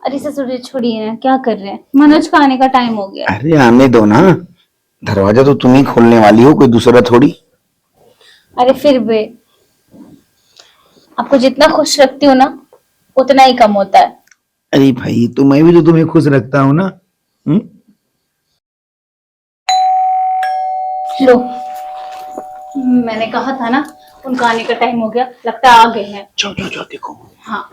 अरे ससुर जी छोड़िए ना, क्या कर रहे हैं? मनोज का आने का टाइम हो गया। अरे आने दो ना। दरवाजा तो तुम ही खोलने वाली हो, कोई दूसरा थोड़ी। अरे फिर भी आपको जितना खुश रखती हूँ ना उतना ही कम होता है। अरे भाई तो मैं भी तो तुम्हें खुश रखता हूँ ना। हम्म। लो, मैंने कहा था ना उनका आने का टाइम हो गया, लगता है आ गए हैं। जाओ जाओ जाओ देखो। हाँ।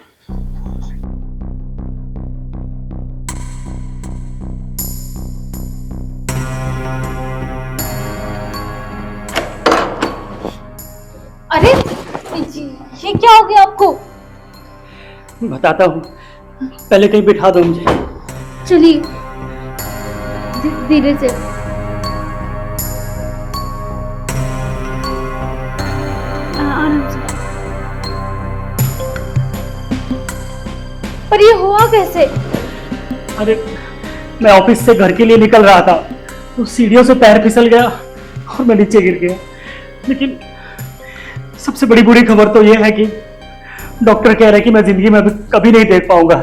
अरे ये क्या हो गया आपको? बताता हूँ, पहले कहीं बिठा दो मुझे। चलिए धीरे से। आराम से। पर ये हुआ कैसे? अरे मैं ऑफिस से घर के लिए निकल रहा था तो सीढ़ियों से पैर फिसल गया और मैं नीचे गिर गया। लेकिन सबसे बड़ी बुरी खबर तो ये है कि डॉक्टर कह रहे हैं कि मैं जिंदगी में कभी नहीं देख पाऊंगा।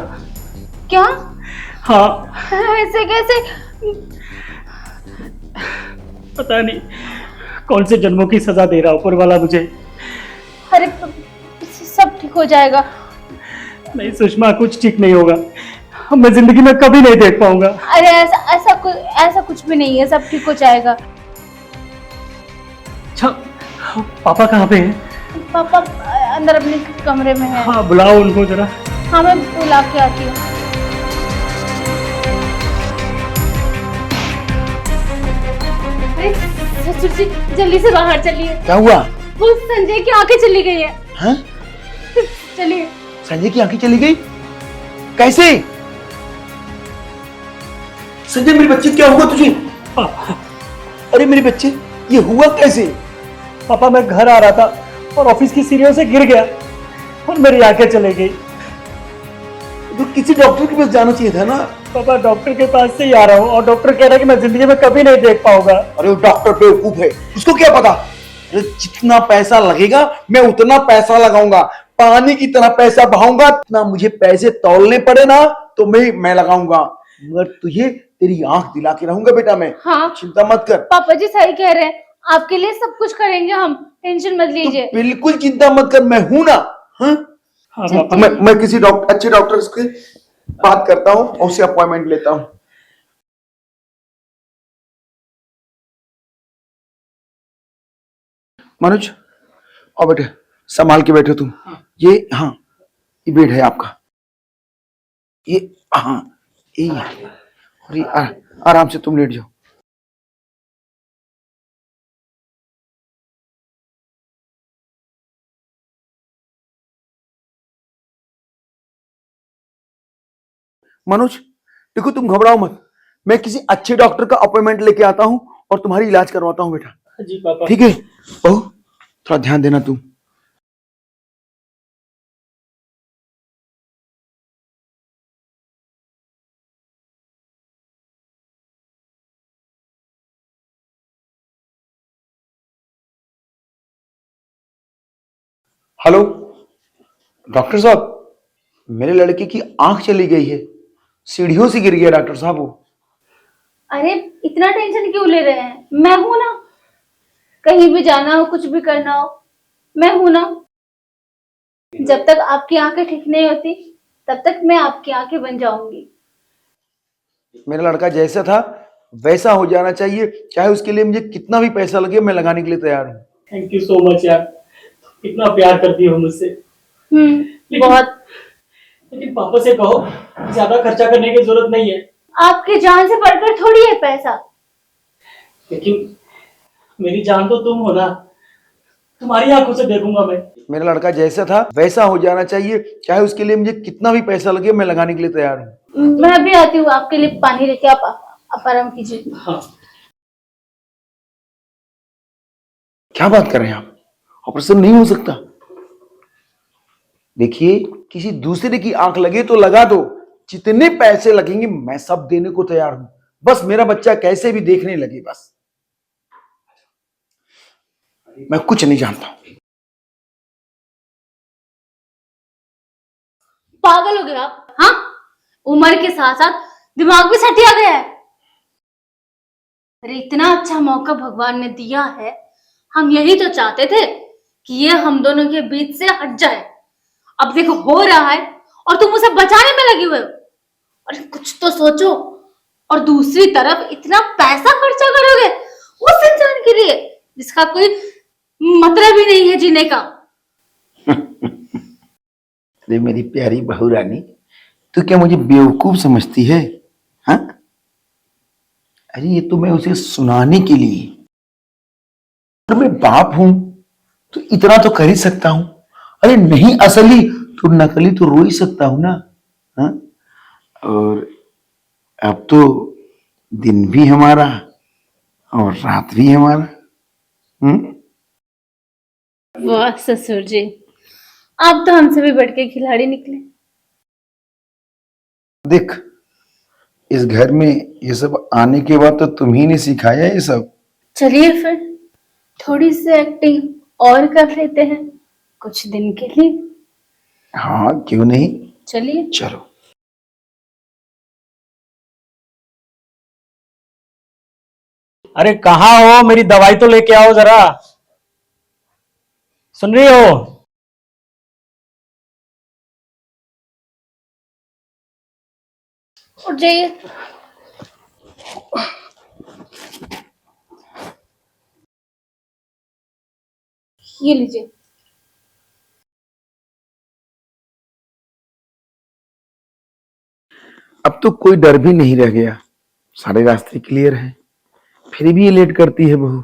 क्या? हाँ, ऐसे कैसे? पता नहीं कौन से जन्मों की सजा दे रहा ऊपर वाला मुझे। अरे सब ठीक हो जाएगा। नहीं सुषमा, कुछ ठीक नहीं होगा। मैं जिंदगी में कभी नहीं देख पाऊंगा। अरे ऐसा कुछ भी नहीं है, सब ठीक हो जाएगा। अच्छा, पापा कहाँ पे हैं? पापा अंदर अपने कमरे में है। हाँ बुलाओ उनको जरा। हाँ मैं बुला के आती हूँ। अरे ससुर जी जल्दी से बाहर चलिए। क्या हुआ? वो संजय की आंखें चली गई है। हाँ? चलिए। संजय की आंखें चली गई? कैसे? संजय मेरे बच्चे, क्या हुआ तुझे? अरे मेरे बच्चे, ये हुआ कैसे? पापा मैं घर आ रहा था और ऑफिस की सीढ़ियों से गिर गया और मेरी आंखें चली गई। तो किसी डॉक्टर के पास जाना चाहिए था ना। पापा डॉक्टर के पास से ही आ रहा हूँ और डॉक्टर कह रहा है कि मैं जिंदगी में कभी नहीं देख पाऊंगा। अरे वो डॉक्टर बेवकूफ है, उसको क्या पता। अरे जितना पैसा लगेगा मैं उतना पैसा लगाऊंगा, पानी की तरह पैसा बहाऊंगा। इतना मुझे पैसे तौलने पड़े ना तो मैं लगाऊंगा, मगर तुझे तेरी आंख दिला के रहूंगा बेटा मैं। हाँ चिंता मत कर। पापा जी सही कह रहे हैं, आपके लिए सब कुछ करेंगे हम, टेंशन मत तू लीजिए। बिल्कुल चिंता मत कर, मैं हूं ना। हाँ? हाँ चल- पापा। मैं किसी अच्छे डॉक्टर से बात करता हूँ और उससे अपॉइंटमेंट लेता हूँ। मनोज, और बेटे संभाल के बैठो तुम। ये हाँ, ये बेड है आपका। ये हाँ, ये और ये आराम से तुम लेट जाओ। मनोज देखो, तुम घबराओ मत, मैं किसी अच्छे डॉक्टर का अपॉइंटमेंट लेके आता हूँ और तुम्हारी इलाज करवाता हूँ बेटा। जी पापा। ठीक है बहू, थोड़ा ध्यान देना तुम। हेलो डॉक्टर साहब, मेरे लड़के की आंख चली गई है, सीढ़ियों से गिर गया डॉक्टर साहब वो। अरे इतना टेंशन क्यों ले रहे हैं? मैं हूं ना, कहीं भी जाना हो कुछ भी करना हो मैं हूं ना। जब तक आपकी आंखें ठीक नहीं होती तब तक मैं आपकी आंखें बन जाऊंगी। मेरा लड़का जैसा था वैसा हो जाना चाहिए, चाहे उसके लिए मुझे कितना भी पैसा लगे मैं लगाने के लिए तैयार हूँ। थैंक यू सो मच यार, इतना प्यार करती हो मुझसे। बहुत। लेकिन पापा से कहो ज्यादा खर्चा करने की जरूरत नहीं है। आपके जान से बढ़कर थोड़ी है पैसा। लेकिन मेरी जान तो तुम हो ना, तुम्हारी आंखों से देखूंगा मैं। मेरा लड़का जैसा था वैसा हो जाना चाहिए, चाहे उसके लिए मुझे कितना भी पैसा लगे मैं लगाने के लिए तैयार हूँ। मैं भी आती हूँ आपके लिए पानी लेके, आप आराम कीजिए। हाँ। क्या बात कर रहे हैं आप? ऑपरेशन नहीं हो सकता? देखिए, किसी दूसरे की आंख लगे तो लगा दो, जितने पैसे लगेंगे मैं सब देने को तैयार हूं, बस मेरा बच्चा कैसे भी देखने लगे बस। मैं कुछ नहीं जानता। पागल हो गए आप? हाँ, उम्र के साथ साथ दिमाग भी सटिया गया है। अरे इतना अच्छा मौका भगवान ने दिया है, हम यही तो चाहते थे कि ये हम दोनों के बीच से हट जाए। अब देखो हो रहा है और तुम उसे बचाने में लगे हुए हो। अरे कुछ तो सोचो। और दूसरी तरफ इतना पैसा खर्चा करोगे उस इंसान के लिए जिसका कोई मतलब ही नहीं है जीने का। अरे मेरी प्यारी बहू रानी, तू क्या मुझे बेवकूफ समझती है? हाँ, अरे ये तो मैं उसे सुनाने के लिए, तो मैं बाप हूं तो इतना तो कर ही सकता हूं। अरे नहीं असली तो नकली तो रो ही सकता हूं ना। हाँ, और अब तो दिन भी हमारा और रात भी हमारा। वाह ससुर जी, आप तो हमसे भी बढ़ के खिलाड़ी निकले। देख, इस घर में ये सब आने के बाद तो तुम ही ने सिखाया ये सब। चलिए फिर थोड़ी सी एक्टिंग और कर लेते हैं कुछ दिन के लिए। हाँ क्यों नहीं, चलिए। चलो। अरे कहाँ हो? मेरी दवाई तो लेके आओ जरा। सुन रही हो? उठ जाइए। ये लीजिए। अब तो कोई डर भी नहीं रह गया, सारे रास्ते क्लियर हैं। फिर भी ये लेट करती है बहू।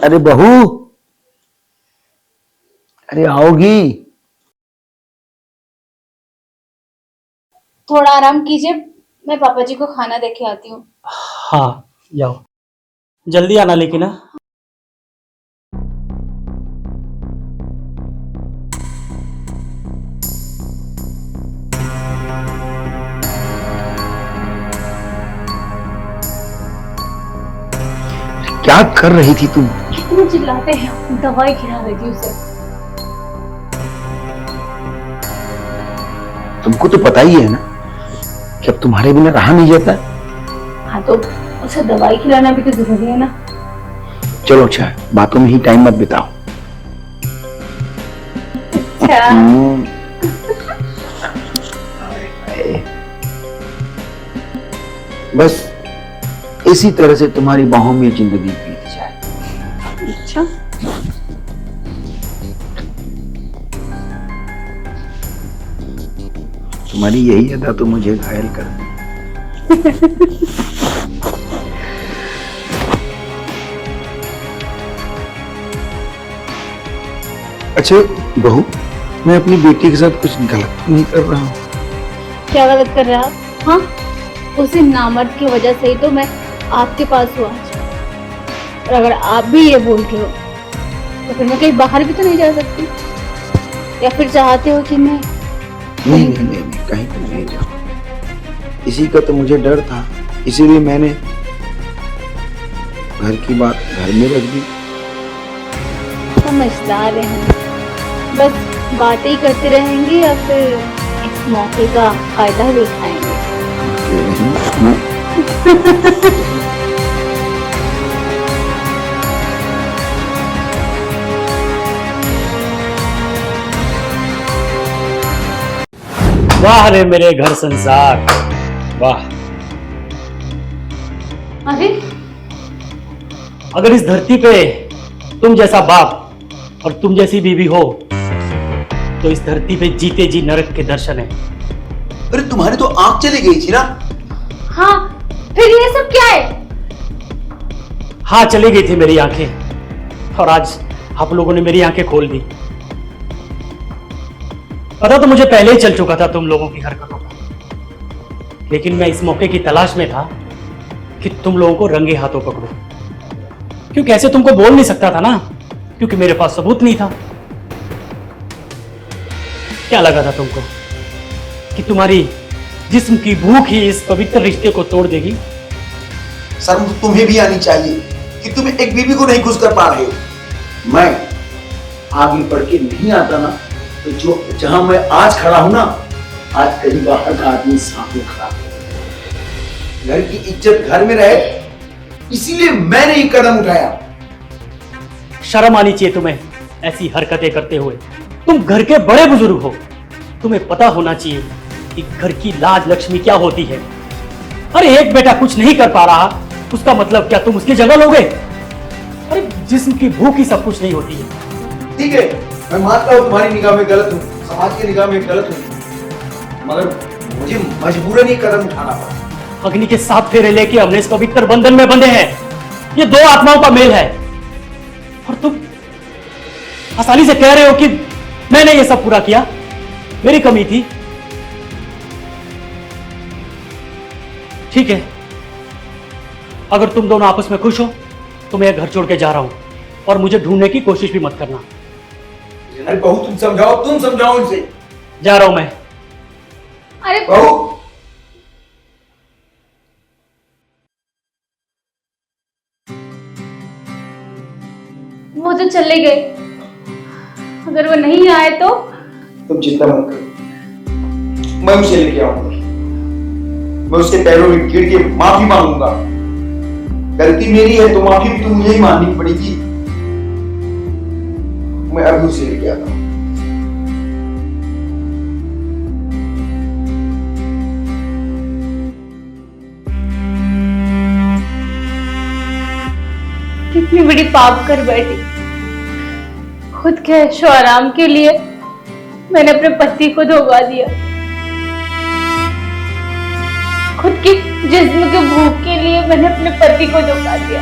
अरे बहू, अरे आओगी? थोड़ा आराम कीजिए, मैं पापा जी को खाना दे के आती हूँ। हाँ जाओ, जल्दी आना लेकिन। हाँ क्या कर रही थी तुम? कितने चिल्लाते हैं, दवाई खिला रही थी उसे। तुमको तो पता ही है ना कि अब तुम्हारे बिना रहा नहीं जाता। हाँ तो उसे दवाई खिलाना भी तो जरूरी है ना। चलो अच्छा, बातों में ही टाइम मत बिताओ। अच्छा। बस इसी तरह से तुम्हारी बाहों में जिंदगी बीत जाए। अच्छा। तुम्हारी यही अदा तो मुझे घायल कर दी। अच्छा बहू, मैं अपनी बेटी के साथ कुछ गलत नहीं कर रहा हूँ? क्या गलत कर रहा है? हाँ, उसी नामर्द की वजह से ही तो मैं आपके पास हुआ। और अगर आप भी ये बोल रहे हो तो फिर मैं कहीं बाहर भी तो नहीं जा सकती। या फिर चाहते हो कि मैं नहीं नहीं नहीं, नहीं कहीं तो नहीं जाऊँ। इसी का तो मुझे डर था, इसीलिए मैंने घर की बात घर में रख दी। समझदार हैं, बस बातें ही करते रहेंगे या फिर इस मौके का फायदा भी उठाएंगे। वाह रे मेरे घर संसार, वाह। अरे अगर इस धरती पे तुम जैसा बाप और तुम जैसी बीवी हो तो इस धरती पे जीते जी नरक के दर्शन है। अरे तुम्हारी तो आंख चली गई थी ना? हाँ, फिर ये सब क्या है? हाँ चली गई थी मेरी आंखें, और आज आप लोगों ने मेरी आंखें खोल दी। पता तो मुझे पहले ही चल चुका था तुम लोगों की हरकतों का, लेकिन मैं इस मौके की तलाश में था कि तुम लोगों को रंगे हाथों पकड़ो। क्योंकि ऐसे तुमको बोल नहीं सकता था ना, क्योंकि मेरे पास सबूत नहीं था। क्या लगा था तुमको कि तुम्हारी जिस्म की भूख ही इस पवित्र रिश्ते को तोड़ देगी? शर्म तुम्हें भी आनी चाहिए कि तुम एक बीवी को नहीं खुश कर पा रहे हो। मैं आगे बढ़ के नहीं आता ना तो जो जहां मैं आज खड़ा हूं ना, आज कहीं बाहर का आदमी सामने खड़ा है। घर की इज्जत घर में रहे, इसीलिए मैंने ये कदम उठाया। शर्म आनी चाहिए तुम्हें ऐसी हरकतें करते हुए। तुम घर के बड़े बुजुर्ग हो, तुम्हें पता होना चाहिए कि घर की लाज लक्ष्मी क्या होती है। अरे एक बेटा कुछ नहीं कर पा रहा, उसका मतलब क्या तुम उसकी जगह लोगे? अरे जिस्म की भूख ही सब कुछ नहीं होती है। ठीक है, मैं मानता हूं तुम्हारी निगाह में गलत हूं, समाज की निगाह में गलत हूं, मगर मुझे मजबूरन ये कदम उठाना पड़ा। अग्नि के 7 फेरे लेके हमने इस पवित्र बंधन में बंधे हैं। ये 2 आत्माओं का मेल है, और तुम आसानी से कह रहे हो कि मैंने ये सब पूरा किया, मेरी कमी थी। ठीक है, अगर तुम दोनों आपस में खुश हो तो मैं घर छोड़ के जा रहा हूं, और मुझे ढूंढने की कोशिश भी मत करना। अरे बहू तुम समझाओ इनसे। जा रहा हूं मैं। अरे बहू, वो तो चले गए, अगर वो नहीं आए तो? तुम चिंता मत करो, मैं उसे लेके आऊंगा। मैं उसके पैरों में गिर के माफी मांगूंगा। गलती मेरी है तो माफी भी तो मुझे ही माननी पड़ेगी। मैं अभी उसे लेके आता हूं। कितनी बड़ी पाप कर बैठी। खुद के ऐशो आराम के लिए मैंने अपने पति को धोखा दिया। खुद की जिस्म के भूख के लिए मैंने अपने पति को धोखा दिया।